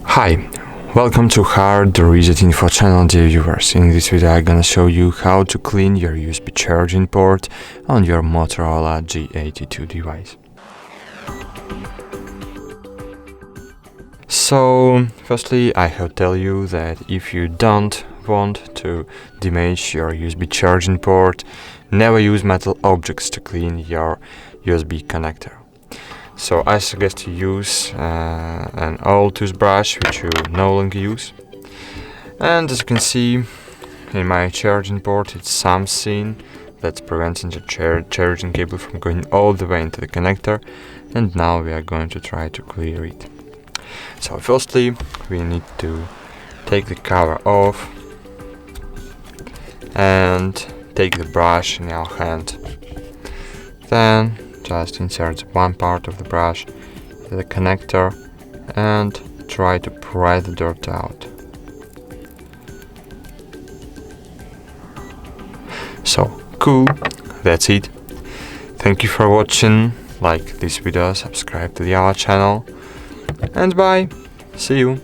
Hi, welcome to HardReset.Info channel, dear viewers. In this video I'm gonna show you how to clean your USB charging port on your Motorola G82 device. So, firstly, I have to tell you that if you don't want to damage your USB charging port, never use metal objects to clean your USB connector. So I suggest you use an old toothbrush which you no longer use. And as you can see in my charging port, it's something that's preventing the charging cable from going all the way into the connector, and now we are going to try to clear it. So firstly we need to take the cover off and take the brush in our hand. Then just insert one part of the brush into the connector and try to pry the dirt out. So cool, that's it. Thank you for watching. Like this video, subscribe to our channel, and bye. See you.